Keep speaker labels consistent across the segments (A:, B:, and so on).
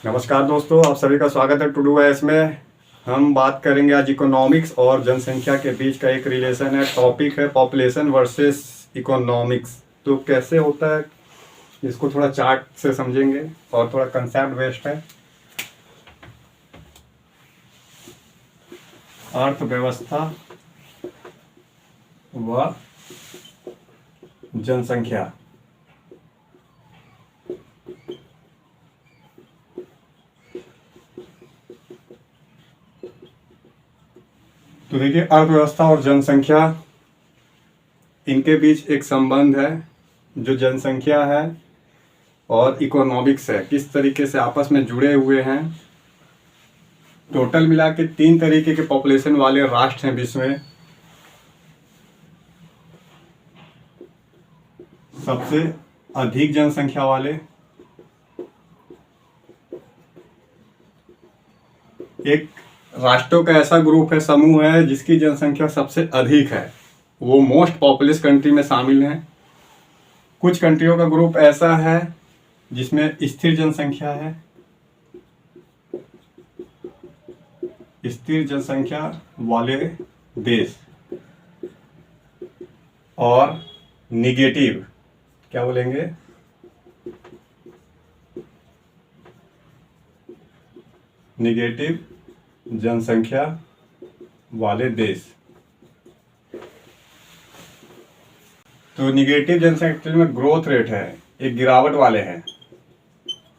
A: नमस्कार दोस्तों, आप सभी का स्वागत है टू डू एस में। हम बात करेंगे आज इकोनॉमिक्स और जनसंख्या के बीच का एक रिलेशन है। टॉपिक है पॉपुलेशन वर्सेस इकोनॉमिक्स। तो कैसे होता है इसको थोड़ा चार्ट से समझेंगे और थोड़ा कंसेप्ट बेस्ड है। अर्थव्यवस्था व जनसंख्या। तो देखिए, अर्थव्यवस्था और जनसंख्या, इनके बीच एक संबंध है। जो जनसंख्या है और इकोनॉमिक्स है, किस तरीके से आपस में जुड़े हुए हैं। टोटल मिला के 3 तरीके के पॉपुलेशन वाले राष्ट्र हैं विश्व में। सबसे अधिक जनसंख्या वाले, एक राष्ट्रों का ऐसा ग्रुप है, समूह है, जिसकी जनसंख्या सबसे अधिक है, वो मोस्ट पॉपुलस कंट्री में शामिल हैं। कुछ कंट्रियों का ग्रुप ऐसा है जिसमें स्थिर जनसंख्या है, स्थिर जनसंख्या वाले देश, और निगेटिव, क्या बोलेंगे, निगेटिव जनसंख्या वाले देश। तो निगेटिव जनसंख्या में ग्रोथ रेट है, एक गिरावट वाले हैं।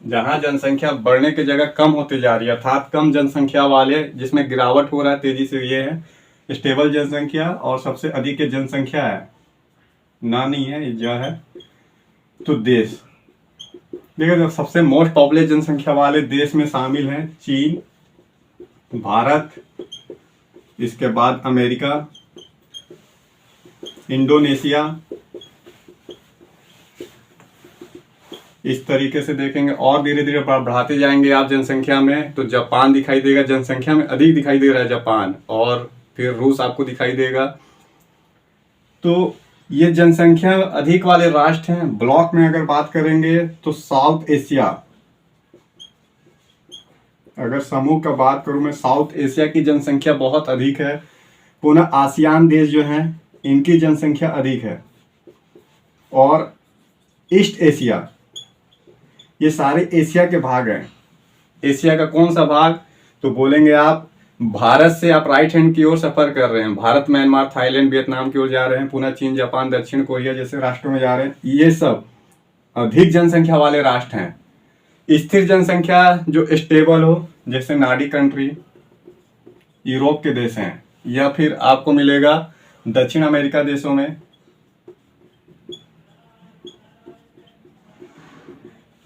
A: जहां जनसंख्या बढ़ने की जगह कम होती जा रही है, अर्थात कम जनसंख्या वाले जिसमें गिरावट हो रहा है तेजी से, ये है स्टेबल जनसंख्या। और सबसे अधिक जनसंख्या है, ना नहीं है, ये जो है तो देश। देखिए, जो सबसे मोस्ट पॉपुलर जनसंख्या वाले देश में शामिल हैं चीन, भारत, इसके बाद अमेरिका, इंडोनेशिया। इस तरीके से देखेंगे और धीरे धीरे बढ़ाते जाएंगे आप जनसंख्या में, तो जापान दिखाई देगा, जनसंख्या में अधिक दिखाई दे रहा है जापान, और फिर रूस आपको दिखाई देगा। तो ये जनसंख्या अधिक वाले राष्ट्र हैं। ब्लॉक में अगर बात करेंगे तो साउथ एशिया, अगर समूह का बात करूं मैं, साउथ एशिया की जनसंख्या बहुत अधिक है। पुनः आसियान देश जो हैं, इनकी जनसंख्या अधिक है। और ईस्ट एशिया, ये सारे एशिया के भाग हैं। एशिया का कौन सा भाग, तो बोलेंगे आप भारत से आप राइट हैंड की ओर सफर कर रहे हैं, भारत, म्यांमार, थाईलैंड, वियतनाम की ओर जा रहे हैं, पुनः चीन, जापान, दक्षिण कोरिया जैसे राष्ट्रों में जा रहे हैं। ये सब अधिक जनसंख्या वाले राष्ट्र हैं। स्थिर जनसंख्या जो स्टेबल हो, जैसे नाडी कंट्री, यूरोप के देश हैं, या फिर आपको मिलेगा दक्षिण अमेरिका देशों में,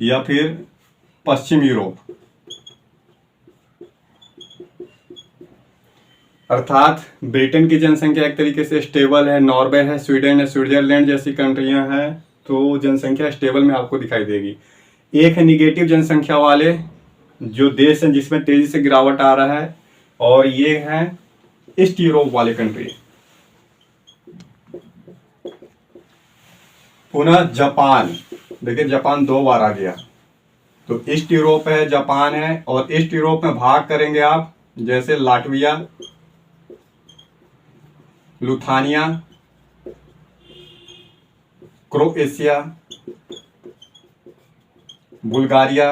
A: या फिर पश्चिम यूरोप। अर्थात ब्रिटेन की जनसंख्या एक तरीके से स्टेबल है, नॉर्वे है, स्वीडन है, स्विट्जरलैंड जैसी कंट्रियां हैं, तो जनसंख्या स्टेबल में आपको दिखाई देगी। एक है निगेटिव जनसंख्या वाले जो देश हैं, जिसमें तेजी से गिरावट आ रहा है, और ये है ईस्ट यूरोप वाले कंट्री। पुनः जापान, देखिए जापान 2 बार आ गया। तो ईस्ट यूरोप है, जापान है, और ईस्ट यूरोप में भाग करेंगे आप, जैसे Latvia, Lithuania, Croatia, Bulgaria.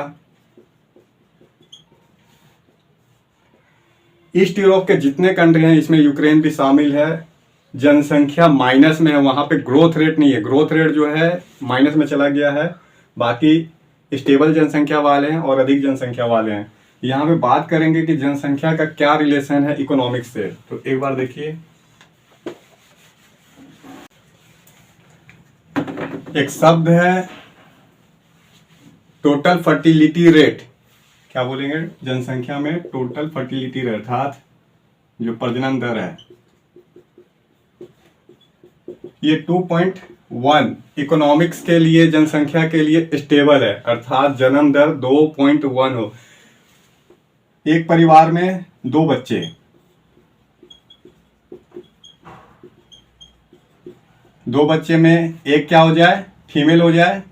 A: East Europe के जितने कंट्री हैं, इसमें यूक्रेन भी शामिल है, जनसंख्या माइनस में है, वहां पे ग्रोथ रेट नहीं है, ग्रोथ रेट जो है माइनस में चला गया है। बाकी स्टेबल जनसंख्या वाले हैं और अधिक जनसंख्या वाले हैं। यहाँ पे बात करेंगे कि जनसंख्या का क्या रिलेशन है इकोनॉमिक्स से। तो एक बार देखिए, एक शब्द है टोटल फर्टिलिटी रेट। क्या बोलेंगे जनसंख्या में, टोटल फर्टिलिटी रेट, अर्थात जो प्रजनन दर है, ये 2.1 इकोनॉमिक्स के लिए, जनसंख्या के लिए स्टेबल है, अर्थात जन्म दर 2.1 हो। एक परिवार में 2 बच्चे, 2 बच्चे में एक क्या हो जाए, फीमेल हो जाए,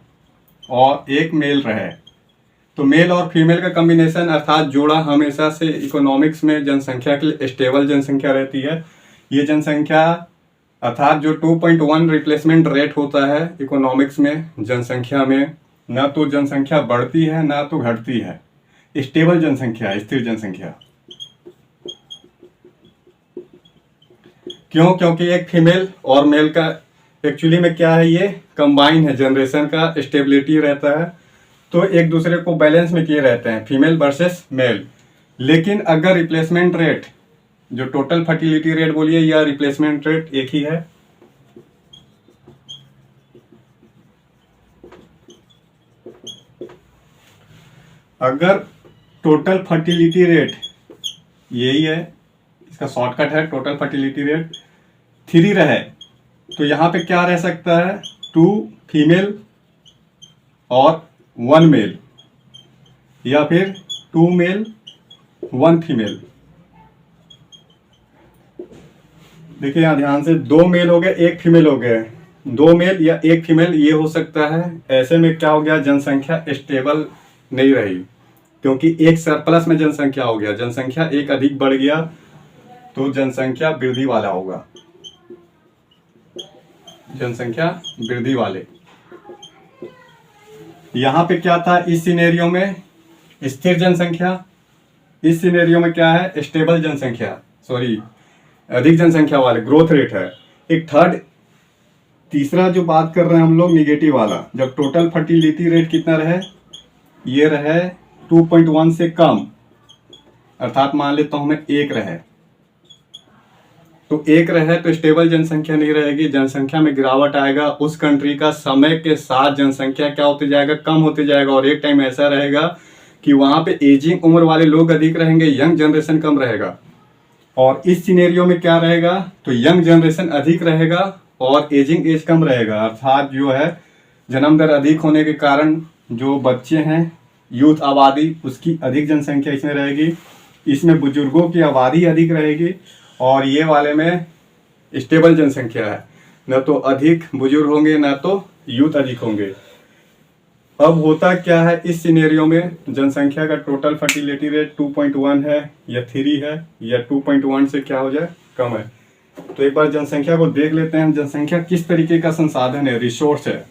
A: और एक मेल रहे, तो मेल और फीमेल का कॉम्बिनेशन अर्थात जोड़ा हमेशा से इकोनॉमिक्स में जनसंख्या के लिए स्टेबल जनसंख्या रहती है। ये जनसंख्या अर्थात जो 2.1 रिप्लेसमेंट रेट होता है इकोनॉमिक्स में जनसंख्या में, ना तो जनसंख्या बढ़ती है ना तो घटती है, स्टेबल जनसंख्या, स्थिर जनसंख्या। क्यों? क्योंकि एक फीमेल और मेल का एक्चुअली में क्या है, ये कंबाइन है, जनरेशन का स्टेबिलिटी रहता है, तो एक दूसरे को बैलेंस में किए रहते हैं फीमेल वर्सेस मेल। लेकिन अगर रिप्लेसमेंट रेट, जो टोटल फर्टिलिटी रेट बोलिए या रिप्लेसमेंट रेट एक ही है, अगर टोटल फर्टिलिटी रेट यही है, इसका शॉर्टकट है टोटल फर्टिलिटी रेट 3 रहे, तो यहाँ पे क्या रह सकता है, 2 फीमेल और 1 मेल, या फिर 2 मेल 1 फीमेल। देखिए यहाँ ध्यान से, 2 मेल हो गए 1 फीमेल हो गए, 2 मेल या 1 फीमेल ये हो सकता है। ऐसे में क्या हो गया, जनसंख्या स्टेबल नहीं रही, क्योंकि एक सरप्लस में जनसंख्या हो गया, जनसंख्या एक अधिक बढ़ गया तो जनसंख्या वृद्धि वाला होगा, जनसंख्या वृद्धि वाले। यहाँ पे क्या था, इस सिनेरियो में स्थिर जनसंख्या, इस सिनेरियो में क्या है, स्टेबल जनसंख्या, सॉरी अधिक जनसंख्या वाले, ग्रोथ रेट है। एक तीसरा जो बात कर रहे हैं हम लोग निगेटिव वाला, जब टोटल फर्टिलिटी रेट कितना रहे, ये रहे 2.1 से कम, अर्थात मान लेता हूं मैं 1 रहे, तो 1 रहे तो स्टेबल जनसंख्या नहीं रहेगी, जनसंख्या में गिरावट आएगा। उस कंट्री का समय के साथ जनसंख्या क्या होते जाएगा, कम होते जाएगा, और एक टाइम ऐसा रहेगा कि वहां पे एजिंग उम्र वाले लोग अधिक रहेंगे, यंग जनरेशन कम रहेगा। और इस सिनेरियो में क्या रहेगा, तो यंग जनरेशन अधिक रहेगा और एजिंग एज कम रहेगा, अर्थात जो है जन्म दर अधिक होने के कारण जो बच्चे हैं, यूथ आबादी, उसकी अधिक जनसंख्या इसमें रहेगी। इसमें बुजुर्गों की आबादी अधिक रहेगी, और ये वाले में स्टेबल जनसंख्या है, न तो अधिक बुजुर्ग होंगे ना तो यूथ अधिक होंगे। अब होता क्या है, इस सिनेरियो में जनसंख्या का टोटल फर्टिलिटी रेट 2.1 है या 3 है, या 2.1 से क्या हो जाए, कम है। तो एक बार जनसंख्या को देख लेते हैं, जनसंख्या किस तरीके का संसाधन है, रिसोर्स है।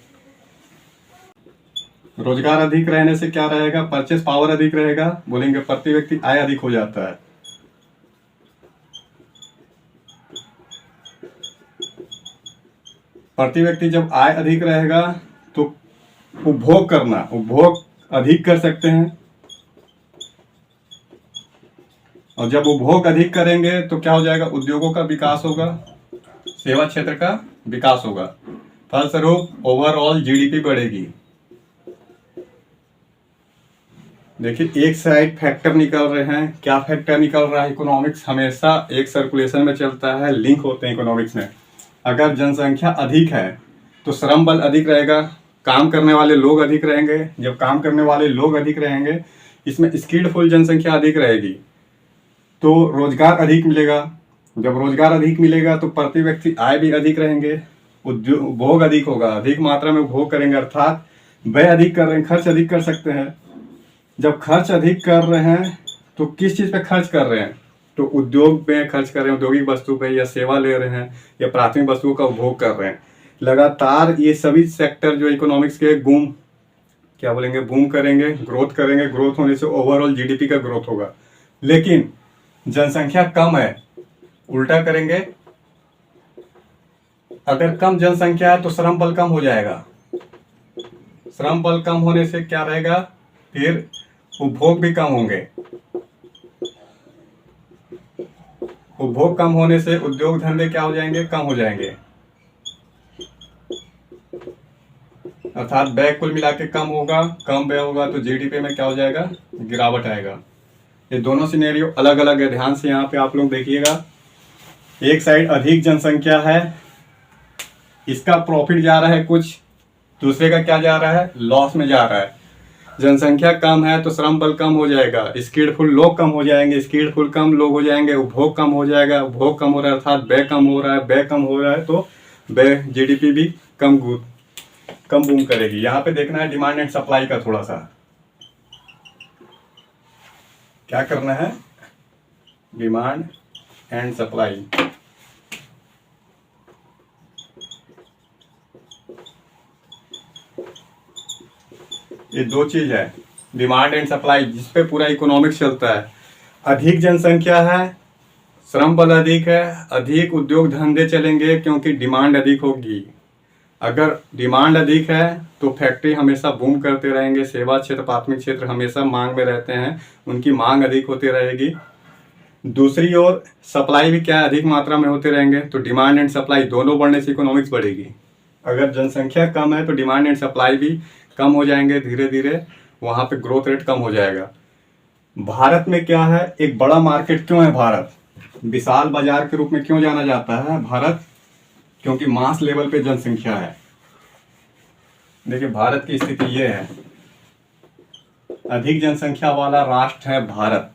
A: रोजगार अधिक रहने से क्या रहेगा, परचेस पावर अधिक रहेगा, बोलेंगे प्रति व्यक्ति आय अधिक हो जाता है। प्रति व्यक्ति जब आय अधिक रहेगा तो उपभोग अधिक कर सकते हैं, और जब उपभोग अधिक करेंगे तो क्या हो जाएगा, उद्योगों का विकास होगा, सेवा क्षेत्र का विकास होगा, फलस्वरूप ओवरऑल जीडीपी बढ़ेगी। देखिए एक साइड फैक्टर निकल रहे हैं, क्या फैक्टर निकल रहा है, इकोनॉमिक्स हमेशा एक सर्कुलेशन में चलता है, लिंक होते हैं इकोनॉमिक्स में। अगर जनसंख्या अधिक है तो श्रम बल अधिक रहेगा, काम करने वाले लोग अधिक रहेंगे, जब काम करने वाले लोग अधिक रहेंगे, इसमें स्किल्डफुल जनसंख्या अधिक रहेगी तो रोजगार अधिक मिलेगा, जब रोजगार अधिक मिलेगा तो प्रति व्यक्ति आय भी अधिक रहेंगे, उपभोग अधिक होगा, अधिक मात्रा में उपभोग करेंगे, अर्थात व्यय अधिक कर रहे हैं, खर्च अधिक कर सकते हैं। जब खर्च अधिक कर रहे हैं तो किस चीज़ पे खर्च कर रहे हैं, तो उद्योग पे खर्च कर रहे हैं, औद्योगिक वस्तु पे, या सेवा ले रहे हैं, या प्राथमिक वस्तुओं का उपभोग कर रहे हैं। लगातार ये सभी सेक्टर जो इकोनॉमिक्स के बूम करेंगे, ग्रोथ करेंगे, ग्रोथ होने से ओवरऑल जीडीपी का ग्रोथ होगा। लेकिन जनसंख्या कम है, उल्टा करेंगे, अगर कम जनसंख्या है तो श्रम बल कम हो जाएगा, श्रम बल कम होने से क्या रहेगा, फिर उपभोग भी कम होंगे, उपभोग कम होने से उद्योग धंधे क्या हो जाएंगे, कम हो जाएंगे, अर्थात व्यय कुल मिला के कम होगा, कम व्यय होगा तो जीडीपी में क्या हो जाएगा, गिरावट आएगा। ये दोनों सिनेरियो अलग अलग है, ध्यान से यहाँ पे आप लोग देखिएगा। एक साइड अधिक जनसंख्या है, इसका प्रॉफिट जा रहा है कुछ, दूसरे का क्या जा रहा है, लॉस में जा रहा है। जनसंख्या कम है तो श्रम बल कम हो जाएगा, स्किल्डफुल लोग कम हो जाएंगे, स्किल्डफुल कम लोग हो जाएंगे, उपभोग कम हो जाएगा, उपभोग कम हो रहा है अर्थात व्यय कम हो रहा है, व्यय कम हो रहा है तो व्यय जीडीपी भी कम बूम करेगी। यहाँ पे देखना है डिमांड एंड सप्लाई का थोड़ा सा। क्या करना है, डिमांड एंड सप्लाई। ये दो चीज है, डिमांड एंड सप्लाई, जिस पे पूरा इकोनॉमिक्स चलता है। अधिक जनसंख्या है, श्रम बल अधिक है, अधिक उद्योग धंधे चलेंगे क्योंकि डिमांड अधिक होगी। अगर डिमांड अधिक है तो फैक्ट्री हमेशा बूम करते रहेंगे, सेवा क्षेत्र प्राथमिक क्षेत्र हमेशा मांग में रहते हैं, उनकी मांग अधिक होती रहेगी। दूसरी ओर सप्लाई भी क्या अधिक मात्रा में होते रहेंगे, तो डिमांड एंड सप्लाई दोनों बढ़ने से इकोनॉमिक्स बढ़ेगी। अगर जनसंख्या कम है तो डिमांड एंड सप्लाई भी कम हो जाएंगे, धीरे धीरे वहाँ पे ग्रोथ रेट कम हो जाएगा। भारत में क्या है, एक बड़ा मार्केट क्यों है भारत, विशाल बाजार के रूप में क्यों जाना जाता है भारत, क्योंकि मास लेवल पे जनसंख्या है। देखिए भारत की स्थिति ये है, अधिक जनसंख्या वाला राष्ट्र है भारत।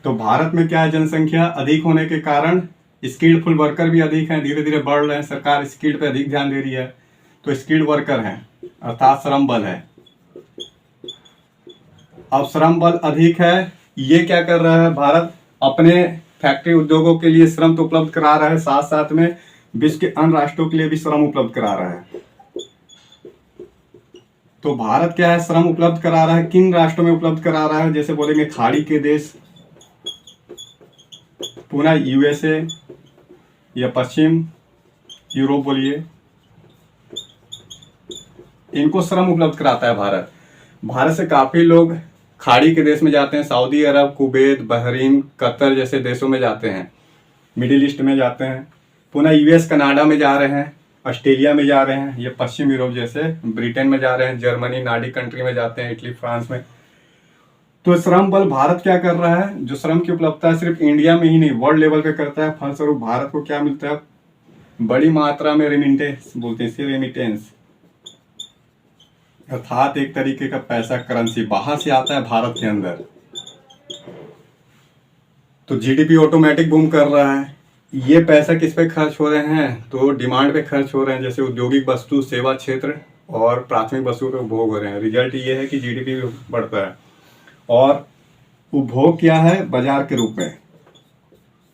A: तो भारत में क्या है, जनसंख्या अधिक होने के कारण स्किल्डफुल वर्कर भी अधिक हैं, धीरे धीरे बढ़ रहे हैं, सरकार स्किल्ड पे अधिक ध्यान दे रही है। तो स्किल्ड वर्कर हैं अर्थात श्रम बल है। अब श्रम बल अधिक है, ये क्या कर रहा है, भारत अपने फैक्ट्री उद्योगों के लिए श्रम तो उपलब्ध करा रहा है, साथ साथ में विश्व के अन्य राष्ट्रों के लिए भी श्रम उपलब्ध करा रहा है। तो भारत क्या है, श्रम उपलब्ध करा रहा है, किन राष्ट्रों में उपलब्ध करा रहा है, जैसे बोलेंगे खाड़ी के देश, पूरा यूएसए या पश्चिम यूरोप बोलिए, इनको श्रम उपलब्ध कराता है भारत। भारत से काफी लोग खाड़ी के देश में जाते हैं, सऊदी अरब, कुवैत, बहरीन, कतर जैसे देशों में जाते हैं, मिडिल ईस्ट में जाते हैं, पुनः यूएस कनाडा में जा रहे हैं, ऑस्ट्रेलिया में जा रहे हैं, ये पश्चिम यूरोप जैसे ब्रिटेन में जा रहे हैं, जर्मनी, नार्डिक कंट्री में जाते हैं, इटली, फ्रांस में। तो श्रम बल भारत क्या कर रहा है, जो श्रम की उपलब्धता है सिर्फ इंडिया में ही नहीं वर्ल्ड लेवल पे करता है। फलस्वरूप भारत को क्या मिलता है, बड़ी मात्रा में रेमिटेंस बोलते हैं इसे, रेमिटेंस अर्थात एक तरीके का पैसा, करेंसी बाहर से आता है भारत के अंदर। तो जीडीपी ऑटोमेटिक बूम कर रहा है। ये पैसा किस पे खर्च हो रहे हैं, तो डिमांड पे खर्च हो रहे हैं, जैसे औद्योगिक वस्तु, सेवा क्षेत्र और प्राथमिक वस्तु पे उपभोग हो रहे हैं। रिजल्ट ये है कि जीडीपी भी बढ़ता है और उपभोग क्या है, बाजार के रूप में।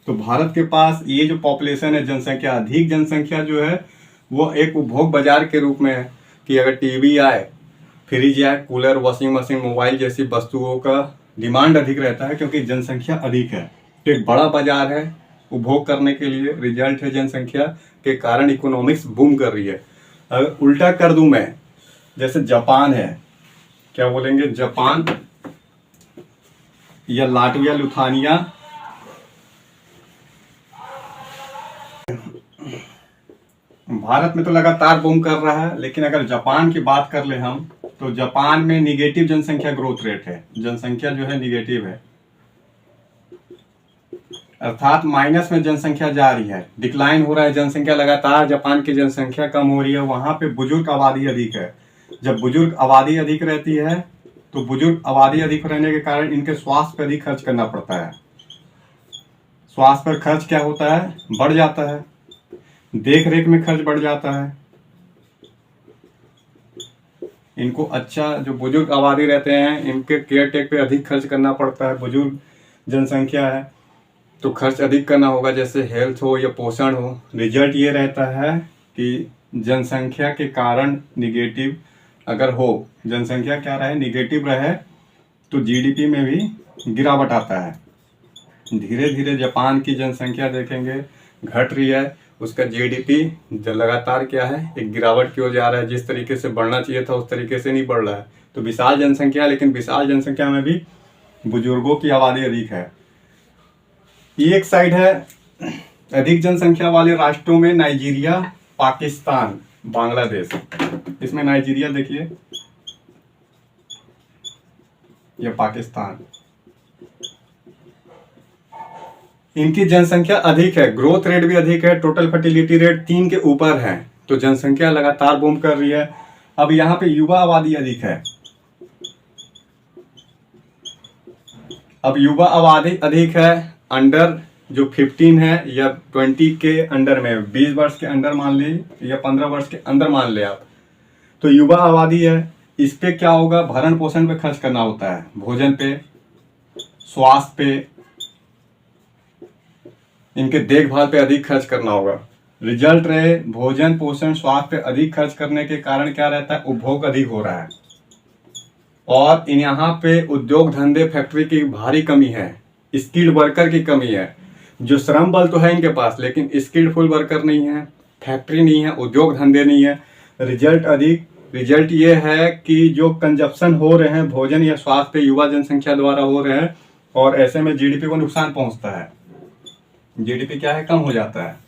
A: तो भारत के पास ये जो पॉपुलेशन है, जनसंख्या, अधिक जनसंख्या जो है वो एक उपभोग बाजार के रूप में है कि अगर टीवी आए, फ्रिज आए, कूलर, वॉशिंग मशीन, मोबाइल जैसी वस्तुओं का डिमांड अधिक रहता है क्योंकि जनसंख्या अधिक है। तो एक बड़ा बाजार है उपभोग करने के लिए, रिजल्ट है जनसंख्या के कारण इकोनॉमिक्स बूम कर रही है। अगर उल्टा कर दूं मैं, जैसे जापान है, क्या बोलेंगे, जापान या लाटविया, लुथानिया, भारत में तो लगातार बूम कर रहा है, लेकिन अगर जापान की बात कर ले हम, तो जापान में निगेटिव जनसंख्या ग्रोथ रेट है, जनसंख्या जो है निगेटिव है, अर्थात माइनस में जनसंख्या जा रही है, डिक्लाइन हो रहा है जनसंख्या लगातार, जापान की जनसंख्या कम हो रही है। वहां पे बुजुर्ग आबादी अधिक है। जब बुजुर्ग आबादी अधिक रहती है तो बुजुर्ग आबादी अधिक रहने के कारण इनके स्वास्थ्य पर अधिक खर्च करना पड़ता है। स्वास्थ्य पर खर्च क्या होता है, बढ़ जाता है, देख रेख में खर्च बढ़ जाता है। इनको अच्छा, जो बुजुर्ग आबादी रहते हैं इनके केयर टेक पे अधिक खर्च करना पड़ता है। बुजुर्ग जनसंख्या है तो खर्च अधिक करना होगा, जैसे हेल्थ हो या पोषण हो। रिजल्ट ये रहता है कि जनसंख्या के कारण निगेटिव अगर हो, जनसंख्या क्या रहे, निगेटिव रहे, तो जीडीपी में भी गिरावट आता है। धीरे धीरे जापान की जनसंख्या देखेंगे घट रही है, उसका जीडीपी लगातार क्या है, एक गिरावट की ओर जा रहा है। जिस तरीके से बढ़ना चाहिए था उस तरीके से नहीं बढ़ रहा है। तो विशाल जनसंख्या, लेकिन विशाल जनसंख्या में भी बुजुर्गों की आबादी अधिक है। ये एक साइड है। अधिक जनसंख्या वाले राष्ट्रों में नाइजीरिया, पाकिस्तान, बांग्लादेश। इसमें नाइजीरिया देखिए, यह पाकिस्तान, इनकी जनसंख्या अधिक है, ग्रोथ रेट भी अधिक है, टोटल फर्टिलिटी रेट 3 के ऊपर है। तो जनसंख्या लगातार बूम कर रही है। अब यहाँ पे युवा आबादी अधिक है। अब युवा आबादी अधिक है, अंडर जो 15 है या 20 के अंडर में, 20 वर्ष के अंदर मान ली या 15 वर्ष के अंदर मान ले आप, तो युवा आबादी है। इस पे क्या होगा, भरण पोषण पे खर्च करना होता है, भोजन पे, स्वास्थ्य पे, इनके देखभाल पे अधिक खर्च करना होगा। रिजल्ट रहे भोजन पोषण स्वास्थ्य पे अधिक खर्च करने के कारण क्या रहता है, उपभोग अधिक हो रहा है और इन यहाँ पे उद्योग धंधे फैक्ट्री की भारी कमी है, स्किल्ड वर्कर की कमी है। जो श्रम बल तो है इनके पास लेकिन स्किल्डफुल वर्कर नहीं है, फैक्ट्री नहीं है, उद्योग धंधे नहीं है। रिजल्ट अधिक, रिजल्ट ये है कि जो कंजप्शन हो रहे हैं भोजन या स्वास्थ्य पे युवा जनसंख्या द्वारा हो रहे हैं और ऐसे में जीडीपी को नुकसान पहुंचता है, जीडीपी क्या है, कम हो जाता है।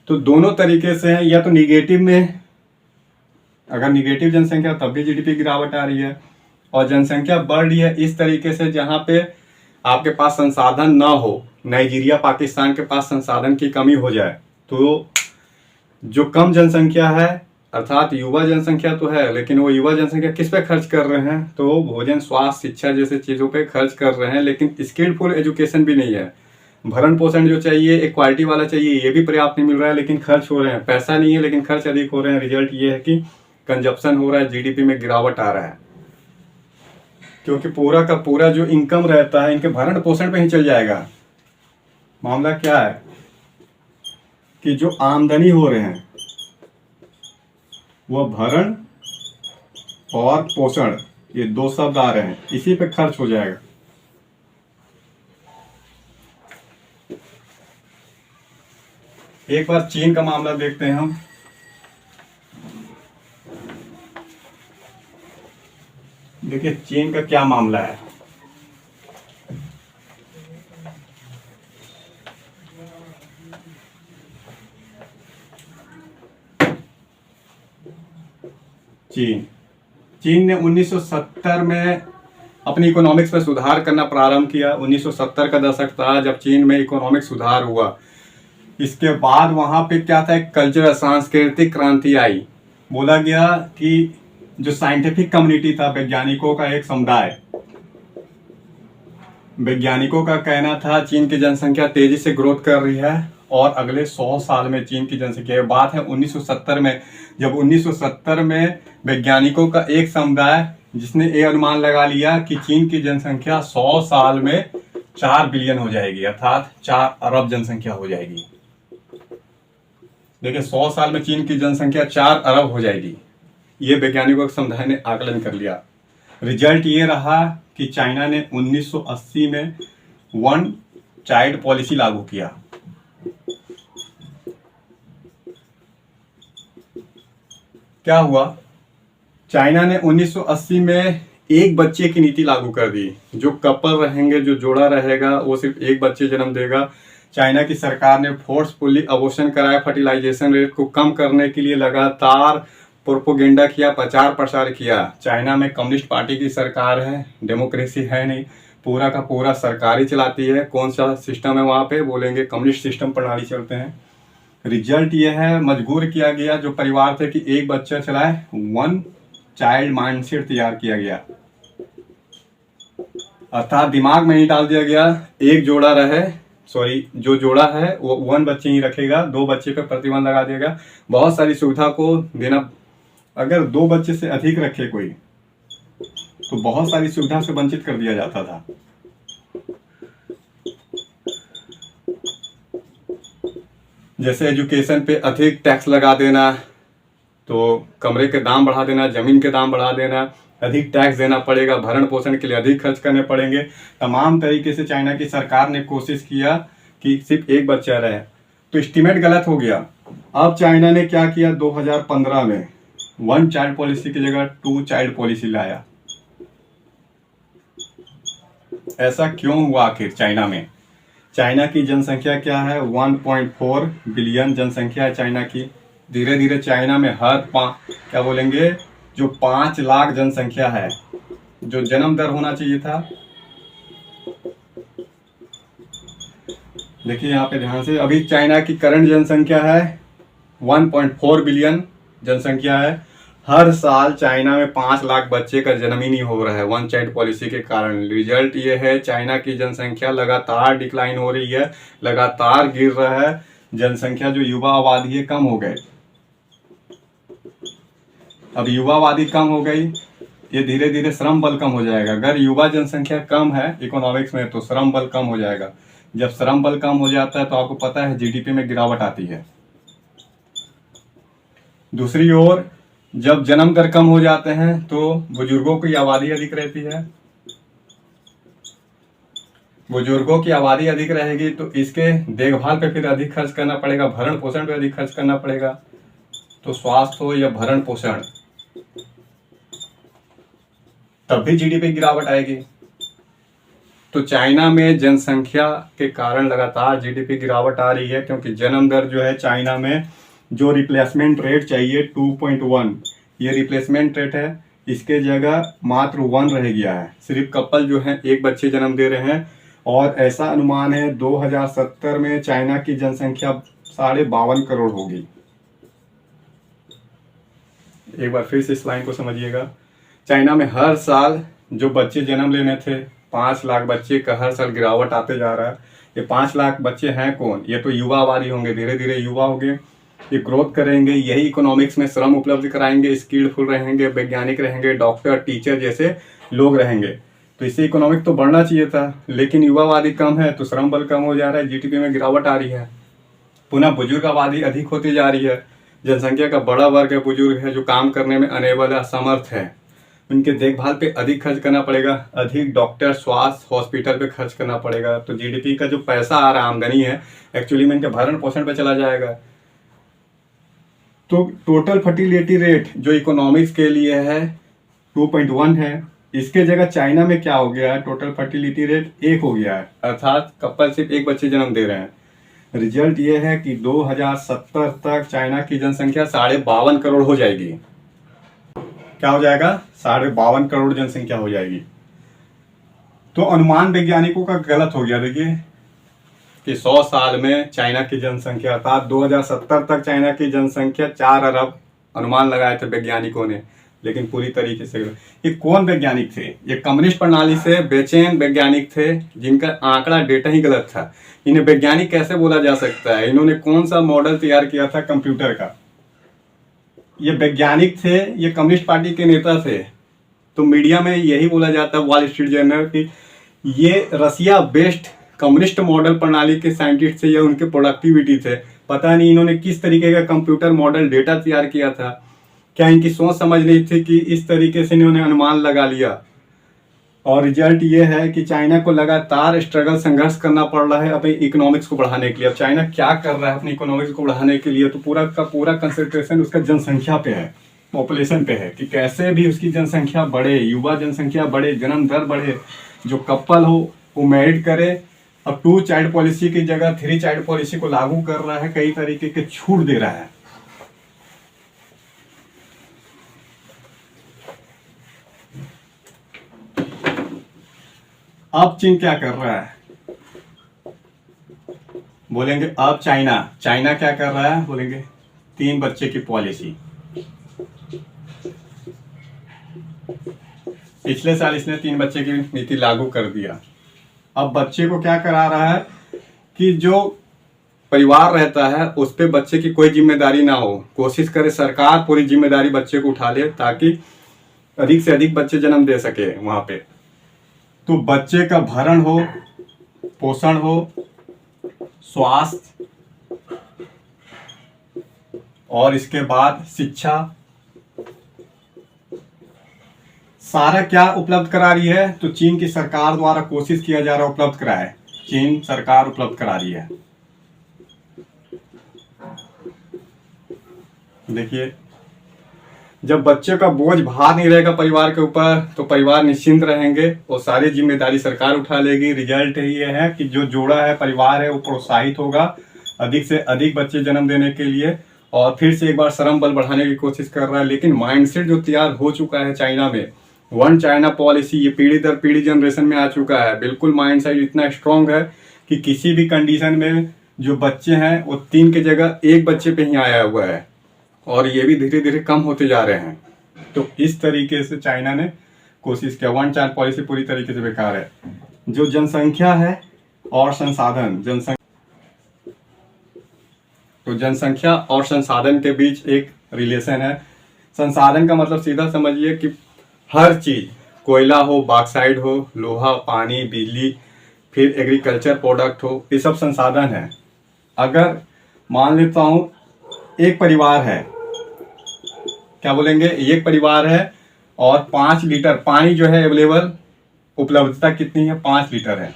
A: तो दोनों तरीके से है, या तो निगेटिव में, अगर निगेटिव जनसंख्या तब भी जीडीपी गिरावट आ रही है, और जनसंख्या बढ़ रही है इस तरीके से जहां पे आपके पास संसाधन ना हो, नाइजीरिया पाकिस्तान के पास संसाधन की कमी हो जाए, तो जो कम जनसंख्या है अर्थात युवा जनसंख्या तो है लेकिन वो युवा जनसंख्या किस पे खर्च कर रहे हैं, तो भोजन स्वास्थ्य शिक्षा जैसे चीज़ों पे खर्च कर रहे हैं, लेकिन स्किलफुल एजुकेशन भी नहीं है। भरण पोषण जो चाहिए एक क्वालिटी वाला चाहिए, ये भी पर्याप्त नहीं मिल रहा है लेकिन खर्च हो रहे हैं, पैसा नहीं है लेकिन खर्च अधिक हो रहे हैं। रिजल्ट ये है कि कंजप्शन हो रहा है, जीडीपी में गिरावट आ रहा है, क्योंकि पूरा का पूरा जो इनकम रहता है इनके भरण पोषण पे ही चल जाएगा। मामला क्या है कि जो आमदनी हो रहे हैं वह भरण और पोषण, ये दो शब्द आ रहे हैं, इसी पे खर्च हो जाएगा। एक बार चीन का मामला देखते हैं हम। देखिए चीन का क्या मामला है। चीन ने 1970 में अपनी इकोनॉमिक्स पर सुधार करना प्रारंभ किया। 1970 का दशक था जब चीन में इकोनॉमिक सुधार हुआ। इसके बाद वहां पे क्या था, एक कल्चरल सांस्कृतिक क्रांति आई। बोला गया कि जो साइंटिफिक कम्युनिटी था, वैज्ञानिकों का एक समुदाय, वैज्ञानिकों का कहना था चीन की जनसंख्या तेजी से ग्रोथ कर रही है और अगले 100 साल में चीन की जनसंख्या, ये बात है 1970 में, जब 1970 में वैज्ञानिकों का एक समुदाय जिसने ये अनुमान लगा लिया कि चीन की जनसंख्या 100 साल में 4 बिलियन हो जाएगी, अर्थात 4 अरब जनसंख्या हो जाएगी। देखिए 100 साल में चीन की जनसंख्या 4 अरब हो जाएगी, ये वैज्ञानिकों के समुदाय ने आकलन कर लिया। रिजल्ट ये रहा कि चाइना ने 1980 में वन चाइल्ड पॉलिसी लागू किया। क्या हुआ, चाइना ने 1980 में एक बच्चे की नीति लागू कर दी। जो कपल रहेंगे, जो जोड़ा रहेगा, वो सिर्फ एक बच्चे जन्म देगा। चाइना की सरकार ने फोर्सफुली अबॉर्शन कराया, फर्टिलाइजेशन रेट को कम करने के लिए लगातार प्रोपोगेंडा किया, प्रचार प्रसार किया। चाइना में कम्युनिस्ट पार्टी की सरकार है, डेमोक्रेसी है नहीं, पूरा का पूरा सरकारी चलाती है। कौन सा सिस्टम है वहाँ पे, बोलेंगे कम्युनिस्ट सिस्टम प्रणाली चलते हैं। रिजल्ट ये है, मजबूर किया गया जो परिवार थे कि एक बच्चा चलाए, वन चाइल्ड माइंडसेट तैयार किया गया, अर्थात दिमाग में ही डाल दिया गया एक जोड़ा रहे, सॉरी जो जोड़ा है वो 1 बच्चे ही रखेगा, 2 बच्चे पे प्रतिबंध लगा दिया गया। बहुत सारी सुविधा को देना, अगर 2 बच्चे से अधिक रखे कोई तो बहुत सारी सुविधा से वंचित कर दिया जाता था। जैसे एजुकेशन पे अधिक टैक्स लगा देना, तो कमरे के दाम बढ़ा देना, जमीन के दाम बढ़ा देना, अधिक टैक्स देना पड़ेगा, भरण पोषण के लिए अधिक खर्च करने पड़ेंगे। तमाम तरीके से चाइना की सरकार ने कोशिश किया कि सिर्फ एक बच्चा रहे, तो एस्टीमेट गलत हो गया। अब चाइना ने क्या किया, 2015 में 1 चाइल्ड पॉलिसी की जगह 2 चाइल्ड पॉलिसी लाया। ऐसा क्यों हुआ आखिर चाइना में? चाइना की जनसंख्या क्या है, 1.4 बिलियन जनसंख्या है चाइना की। धीरे धीरे चाइना में क्या बोलेंगे, जो 5 लाख जनसंख्या है, जो जन्म दर होना चाहिए था, देखिए यहाँ पे ध्यान से, अभी चाइना की करंट जनसंख्या है 1.4 बिलियन जनसंख्या है। हर साल चाइना में 5 लाख बच्चे का जन्म ही नहीं हो रहा है वन चाइल्ड पॉलिसी के कारण। रिजल्ट ये है, चाइना की जनसंख्या लगातार डिक्लाइन हो रही है, लगातार गिर रहा है। जनसंख्या जो युवा आबादी है कम हो गए। अब युवा आबादी कम हो गई, ये धीरे धीरे श्रम बल कम हो जाएगा। अगर युवा जनसंख्या कम है इकोनॉमिक्स में तो श्रम बल कम हो जाएगा। जब श्रम बल कम हो जाता है तो आपको पता है जीडीपी में गिरावट आती है। दूसरी ओर जब जन्म दर कम हो जाते हैं तो बुजुर्गों की आबादी अधिक रहती है। बुजुर्गों की आबादी अधिक रहेगी तो इसके देखभाल पे फिर अधिक खर्च करना पड़ेगा, भरण पोषण पे अधिक खर्च करना पड़ेगा। तो स्वास्थ्य हो या भरण पोषण, तब भी जीडीपी गिरावट आएगी। तो चाइना में जनसंख्या के कारण लगातार जीडीपी गिरावट आ रही है, क्योंकि जन्म दर जो है चाइना में जो रिप्लेसमेंट रेट चाहिए 2.1, ये रिप्लेसमेंट रेट है, इसके जगह मात्र 1 रह गया है। सिर्फ कपल जो है एक बच्चे जन्म दे रहे हैं। और ऐसा अनुमान है 2070 में चाइना की जनसंख्या 52.5 करोड़ होगी। एक बार फिर से इस लाइन को समझिएगा। चाइना में हर साल जो बच्चे जन्म लेने थे 5 लाख बच्चे का हर साल गिरावट आते जा रहा है। ये 5 लाख बच्चे हैं कौन? ये तो युवा आबादी होंगे, धीरे धीरे युवा होंगे, ये ग्रोथ करेंगे, यही इकोनॉमिक्स में श्रम उपलब्ध कराएंगे, स्किलफुल रहेंगे, वैज्ञानिक रहेंगे, डॉक्टर टीचर जैसे लोग रहेंगे। तो इससे इकोनॉमिक तो बढ़ना चाहिए था, लेकिन युवा आबादी कम है तो श्रम बल कम हो जा रहा है, जीडीपी में गिरावट आ रही है। पुनः बुजुर्ग आबादी अधिक होती जा रही है। जनसंख्या का बड़ा वर्ग है बुजुर्ग है, जो काम करने में अनेबल है, असमर्थ है। उनके देखभाल पे अधिक खर्च करना पड़ेगा, अधिक डॉक्टर, स्वास्थ्य, हॉस्पिटल पे खर्च करना पड़ेगा। तो जीडीपी का जो पैसा आ रहा है, आमदनी है, एक्चुअली में इनके भरण पोषण पे चला जाएगा। तो टोटल फर्टिलिटी रेट जो इकोनॉमिक्स के लिए है 2.1 है, इसके जगह चाइना में क्या हो गया है, टोटल फर्टिलिटी रेट 1 हो गया है, अर्थात कपल सिर्फ एक बच्चे जन्म दे रहे हैं। रिजल्ट ये है कि 2070 तक चाइना की जनसंख्या 52.5 करोड़ हो जाएगी। क्या हो जाएगा? 52.5 करोड़ जनसंख्या हो जाएगी। तो अनुमान वैज्ञानिकों का गलत हो गया। देखिए कि 100 साल में चाइना की जनसंख्या, अर्थात 2070 तक चाइना की जनसंख्या 4 अरब अनुमान लगाए थे वैज्ञानिकों ने, लेकिन पूरी तरीके से ये कौन वैज्ञानिक थे? ये कम्युनिस्ट प्रणाली से बेचैन वैज्ञानिक थे, जिनका आंकड़ा डेटा ही गलत था। इन्हें वैज्ञानिक कैसे बोला जा सकता है? इन्होंने कौन सा मॉडल तैयार किया था कंप्यूटर का? ये वैज्ञानिक थे, ये कम्युनिस्ट पार्टी के नेता थे। तो मीडिया में यही बोला जाता है, वॉल स्ट्रीट जर्नल, कि ये रसिया बेस्ड कम्युनिस्ट मॉडल प्रणाली के साइंटिस्ट थे, ये उनके प्रोडक्टिविटी थे। पता नहीं इन्होंने किस तरीके का कंप्यूटर मॉडल डेटा तैयार किया था। क्या इनकी सोच समझ नहीं थी कि इस तरीके से इन्होंने अनुमान लगा लिया? और रिजल्ट ये है कि चाइना को लगातार स्ट्रगल, संघर्ष करना पड़ रहा है अपने इकोनॉमिक्स को बढ़ाने के लिए। अब चाइना क्या कर रहा है अपनी इकोनॉमिक्स को बढ़ाने के लिए? तो पूरा का पूरा कंसंट्रेशन उसका जनसंख्या पे है, पॉपुलेशन पे है, कि कैसे भी उसकी जनसंख्या बढ़े, युवा जनसंख्या बढ़े, जन्म दर बढ़े, जो कपल हो वो मैरिड करे। अब 2 चाइल्ड पॉलिसी की जगह 3 चाइल्ड पॉलिसी को लागू कर रहा है, कई तरीके के छूट दे रहा है। अब चीन क्या कर रहा है? बोलेंगे अब चाइना क्या कर रहा है? बोलेंगे 3 बच्चे की पॉलिसी। पिछले साल इसने 3 बच्चे की नीति लागू कर दिया। अब बच्चे को क्या करा रहा है कि जो परिवार रहता है उस पे बच्चे की कोई जिम्मेदारी ना हो, कोशिश करे सरकार पूरी जिम्मेदारी बच्चे को उठा ले, ताकि अधिक से अधिक बच्चे जन्म दे सके वहां पे। तो बच्चे का भरण हो, पोषण हो, स्वास्थ्य, और इसके बाद शिक्षा, सारा क्या उपलब्ध करा रही है? तो चीन की सरकार द्वारा कोशिश किया जा रहा है उपलब्ध कराए। चीन सरकार उपलब्ध करा रही है। देखिए, जब बच्चे का बोझ भार नहीं रहेगा परिवार के ऊपर तो परिवार निश्चिंत रहेंगे और सारी जिम्मेदारी सरकार उठा लेगी। रिजल्ट ये है कि जो जोड़ा है, परिवार है, वो प्रोत्साहित होगा अधिक से अधिक बच्चे जन्म देने के लिए, और फिर से एक बार श्रम बल बढ़ाने की कोशिश कर रहा है। लेकिन माइंडसेट जो तैयार हो चुका है चाइना में, 1 चाइना पॉलिसी, ये पीढ़ी दर पीढ़ी जनरेशन में आ चुका है। बिल्कुल माइंडसेट इतना स्ट्रांग है कि किसी भी कंडीशन में जो बच्चे हैं वो 3 की जगह 1 बच्चे पे ही आया हुआ है, और ये भी धीरे धीरे कम होते जा रहे हैं। तो इस तरीके से चाइना ने कोशिश किया। 1 चाइल्ड पॉलिसी पूरी तरीके से बेकार है। जो जनसंख्या है और संसाधन, तो जनसंख्या और संसाधन के बीच एक रिलेशन है। संसाधन का मतलब सीधा समझिए कि हर चीज, कोयला हो, बॉक्साइट हो, लोहा, पानी, बिजली, फिर एग्रीकल्चर प्रोडक्ट हो, ये सब संसाधन है। अगर मान लेता हूँ एक परिवार है, क्या बोलेंगे, एक परिवार है और 5 लीटर पानी जो है अवेलेबल, उपलब्धता कितनी है, 5 लीटर है।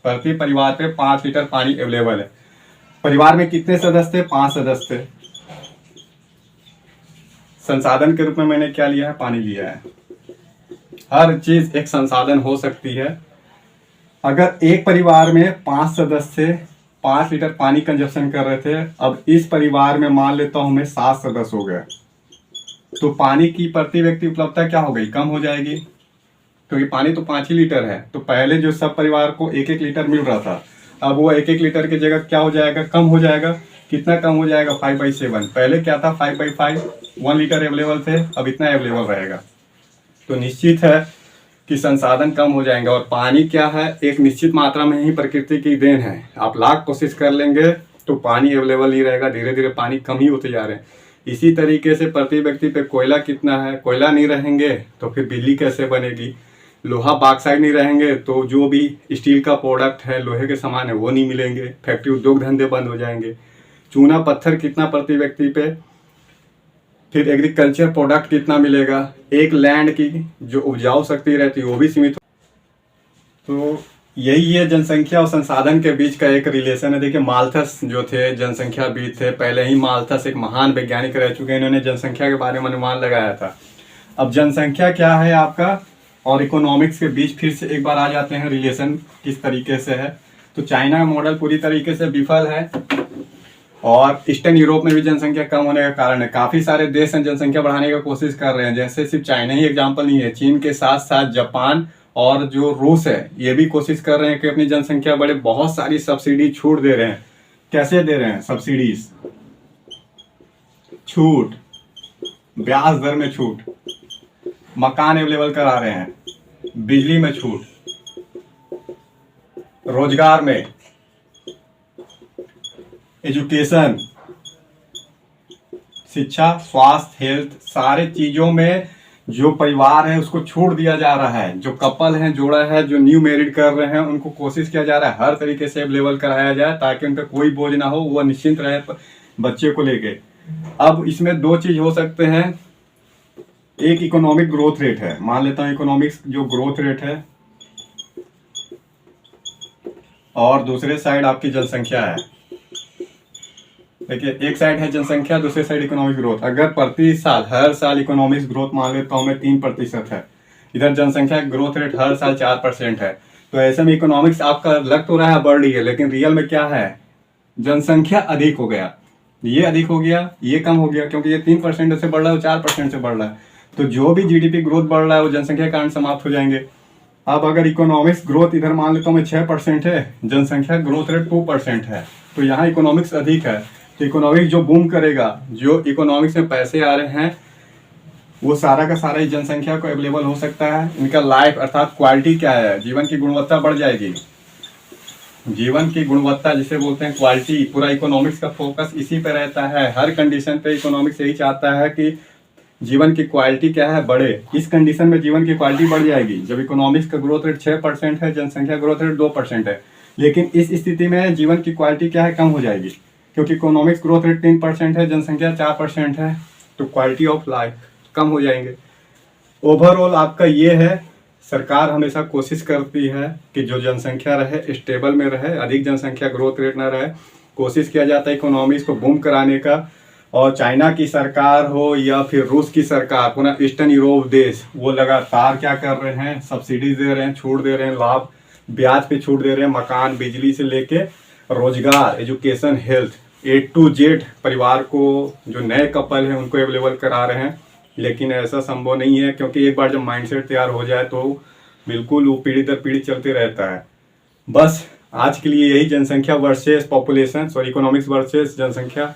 A: प्रति परिवार पे 5 लीटर पानी अवेलेबल है। परिवार में कितने सदस्य थे, 5 सदस्य थे। संसाधन के रूप में मैंने क्या लिया है, पानी लिया है। हर चीज एक संसाधन हो सकती है। अगर एक परिवार में 5 सदस्य 5 लीटर पानी कंजप्शन कर रहे थे, अब इस परिवार में मान लेता हूं मैं 7 सदस्य हो गए, तो पानी की प्रति व्यक्ति उपलब्धता क्या हो गई, कम हो जाएगी, क्योंकि पानी तो 5 ही लीटर है। तो पहले जो सब परिवार को 1-1 लीटर मिल रहा था, अब वो 1-1 लीटर की जगह क्या हो जाएगा, कम हो जाएगा। कितना कम हो जाएगा, 5/7। पहले क्या था, 5/5, 1 लीटर अवेलेबल थे, अब इतना अवेलेबल रहेगा। तो निश्चित है कि संसाधन कम हो जाएंगे। और पानी क्या है, एक निश्चित मात्रा में ही प्रकृति की देन है। आप लाख कोशिश कर लेंगे तो पानी अवेलेबल नहीं रहेगा, धीरे धीरे पानी कम ही होते जा रहे हैं। इसी तरीके से प्रति व्यक्ति पे कोयला कितना है, कोयला नहीं रहेंगे तो फिर बिजली कैसे बनेगी, लोहा बॉक्साइट नहीं रहेंगे तो जो भी स्टील का प्रोडक्ट है, लोहे के सामान है, वो नहीं मिलेंगे, फैक्ट्री उद्योग धंधे बंद हो जाएंगे। चूना पत्थर कितना प्रति व्यक्ति पे, फिर एग्रीकल्चर प्रोडक्ट कितना मिलेगा, एक लैंड की जो उपजाऊ शक्ति रहती है वो भी सीमित। तो यही है जनसंख्या और संसाधन के बीच का एक रिलेशन है। देखिए माल्थस जो थे जनसंख्याविद थे, पहले ही माल्थस एक महान वैज्ञानिक रह चुके हैं, इन्होंने जनसंख्या के बारे में अनुमान लगाया था। अब जनसंख्या क्या है आपका और इकोनॉमिक्स के बीच फिर से एक बार आ जाते हैं, रिलेशन किस तरीके से है। तो चाइना मॉडल पूरी तरीके से विफल है और ईस्टर्न यूरोप में भी जनसंख्या कम होने का कारण है। काफी सारे देश हैं जनसंख्या बढ़ाने की कोशिश कर रहे हैं, जैसे सिर्फ चाइना ही एग्जाम्पल नहीं है, चीन के साथ साथ जापान और जो रूस है ये भी कोशिश कर रहे हैं कि अपनी जनसंख्या बढ़े। बहुत सारी सब्सिडी छूट दे रहे हैं। कैसे दे रहे हैं सब्सिडीज, छूट, ब्याज दर में छूट, मकान अवेलेबल करा रहे हैं, बिजली में छूट, रोजगार में, एजुकेशन, शिक्षा, स्वास्थ्य, हेल्थ, सारे चीजों में जो परिवार है उसको छूट दिया जा रहा है। जो कपल है, जोड़ा है, जो न्यू मैरिड कर रहे हैं, उनको कोशिश किया जा रहा है हर तरीके से अवेलेबल कराया जाए ताकि उन पर कोई बोझ ना हो, वो निश्चिंत रहे बच्चे को लेके। अब इसमें 2 चीज हो सकते हैं, एक इकोनॉमिक ग्रोथ रेट है, मान लेता हूं इकोनॉमिक्स जो ग्रोथ रेट है, और दूसरे साइड आपकी जनसंख्या है। देखिए एक साइड है जनसंख्या, दूसरे साइड इकोनॉमिक ग्रोथ। अगर प्रति साल हर साल इकोनॉमिक्स ग्रोथ मान लेता हूं मैं 3% है, इधर जनसंख्या ग्रोथ रेट हर साल 4% है, तो ऐसे में इकोनॉमिक्स आपका लग तो रहा है बढ़ रही है, लेकिन रियल में क्या है, जनसंख्या अधिक हो गया, ये अधिक हो गया, ये कम हो गया, क्योंकि ये 3% से बढ़ रहा है, 4% से बढ़ रहा है। तो जो भी जीडीपी ग्रोथ बढ़ रहा है वो जनसंख्या के कारण समाप्त हो जाएंगे। अब अगर इकोनॉमिक्स ग्रोथ इधर मान लेता हूँ मैं 6% है, जनसंख्या ग्रोथ रेट 2% है, तो यहाँ इकोनॉमिक्स अधिक है। तो इकोनॉमिक्स जो बूम करेगा, जो इकोनॉमिक्स में पैसे आ रहे हैं वो सारा का सारा ही जनसंख्या को अवेलेबल हो सकता है। इनका लाइफ अर्थात क्वालिटी क्या है, जीवन की गुणवत्ता बढ़ जाएगी। जीवन की गुणवत्ता जिसे बोलते हैं क्वालिटी, पूरा इकोनॉमिक्स का फोकस इसी पे रहता है। हर कंडीशन पे इकोनॉमिक्स यही चाहता है कि जीवन की क्वालिटी क्या है, बढ़े। इस कंडीशन में जीवन की क्वालिटी बढ़ जाएगी जब इकोनॉमिक्स का ग्रोथ रेट 6% है, जनसंख्या ग्रोथ रेट 2% है। लेकिन इस स्थिति में जीवन की क्वालिटी क्या है, कम हो जाएगी, क्योंकि इकोनॉमिक्स ग्रोथ रेट 3% है, जनसंख्या 4% है, तो क्वालिटी ऑफ लाइफ कम हो जाएंगे। ओवरऑल आपका ये है, सरकार हमेशा कोशिश करती है कि जो जनसंख्या रहे स्टेबल में रहे, अधिक जनसंख्या ग्रोथ रेट ना रहे। कोशिश किया जाता है इकोनॉमिक्स को बूम कराने का, और चाइना की सरकार हो या फिर रूस की सरकार, पूरा ईस्टर्न यूरोप देश, वो लगातार क्या कर रहे हैं, सब्सिडीज दे रहे हैं, छूट दे रहे हैं, लाभ ब्याज पे छूट दे रहे हैं, मकान, बिजली से लेके रोजगार, education, health, A to Z परिवार को, जो नए कपल हैं उनको अवेलेबल करा रहे हैं। लेकिन ऐसा संभव नहीं है, क्योंकि एक बार जब माइंडसेट तैयार हो जाए तो बिल्कुल वो पीढ़ी दर पीढ़ी चलते रहता है। बस आज के लिए यही, जनसंख्या versus population, sorry economics versus जनसंख्या।